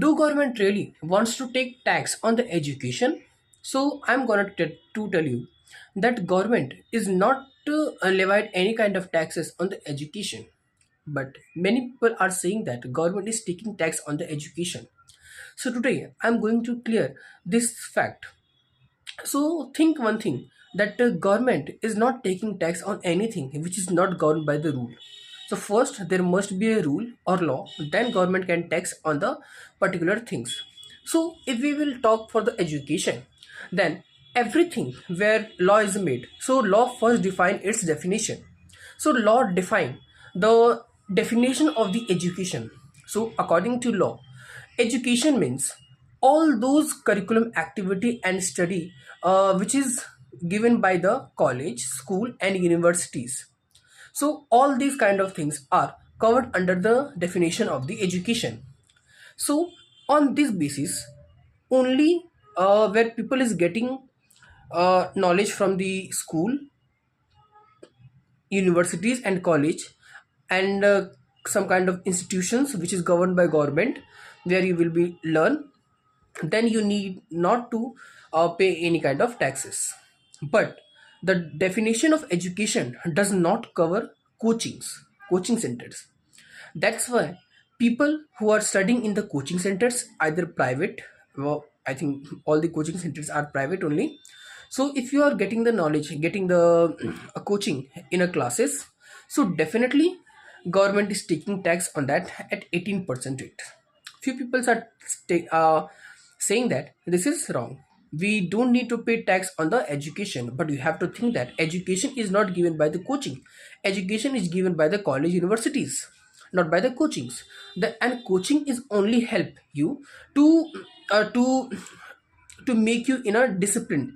Do government really wants to take tax on the education? So I'm gonna to tell you that government is not to levy any kind of taxes on the education, but many people are saying that government is taking tax on the education. So today I'm going to clear this fact. So think one thing, that the government is not taking tax on anything which is not governed by the rule. So first there must be a rule or law, then government can tax on the particular things. So if we will talk for the education, then everything where law is made, so law first define its definition. So law define the definition of the education. So according to law, education means all those curriculum activity and study which is given by the college, school and universities. So all these kind of things are covered under the definition of the education. So on this basis only, where people is getting knowledge from the school, universities and college, and some kind of institutions which is governed by government, where you will be learn, then you need not to pay any kind of taxes. But the definition of education does not cover coaching centers. That's why people who are studying in the coaching centers, either private, well, I think all the coaching centers are private only. So if you are getting the knowledge, getting the coaching in a classes, so definitely government is taking tax on that at 18% rate. Few people are saying that this is wrong. We don't need to pay tax on the education, but you have to think that education is not given by the coaching. Education is given by the college universities, not by the coachings. And coaching is only help you to uh, to to make you in a discipline.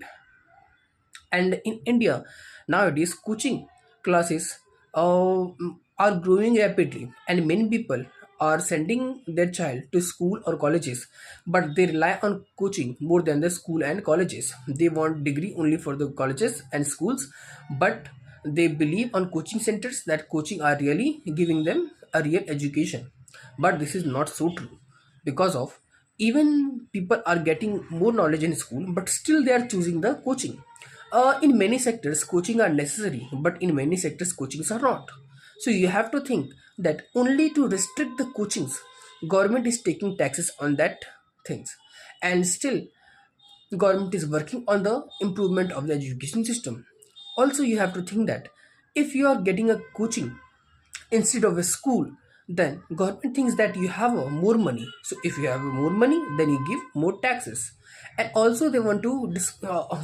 And in India nowadays, coaching classes are growing rapidly, and many people are sending their child to school or colleges, but they rely on coaching more than the school and colleges. They want degree only for the colleges and schools, but they believe on coaching centers that coaching are really giving them a real education. But this is not so true, because of, even people are getting more knowledge in school, but still they are choosing the coaching. In many sectors coaching are necessary, but in many sectors coachings are not. So you have to think that only to restrict the coachings, government is taking taxes on that things. And still government is working on the improvement of the education system. Also you have to think that if you are getting a coaching instead of a school, then government thinks that you have more money. So if you have more money, then you give more taxes. And also they want to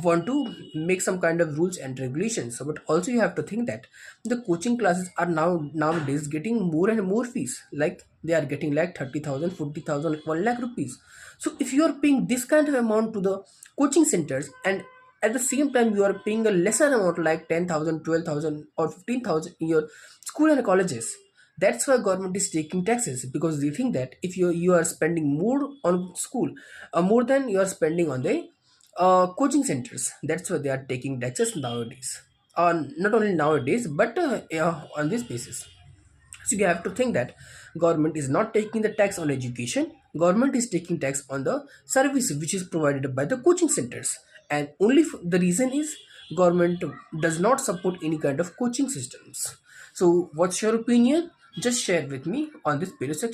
want to make some kind of rules and regulations. But also you have to think that the coaching classes are nowadays getting more and more fees, like they are getting like 30,000, 40,000, 1 lakh rupees. So if you are paying this kind of amount to the coaching centers, and at the same time you are paying a lesser amount like 10,000, 12,000 or 15,000 in your school and colleges, that's why government is taking taxes, because they think that if you are spending more on school, more than you are spending on the coaching centers, that's why they are taking taxes nowadays. Not only nowadays, but on this basis. So you have to think that government is not taking the tax on education. Government is taking tax on the service which is provided by the coaching centers, and only the reason is government does not support any kind of coaching systems. So what's your opinion? Just share with me on this video section.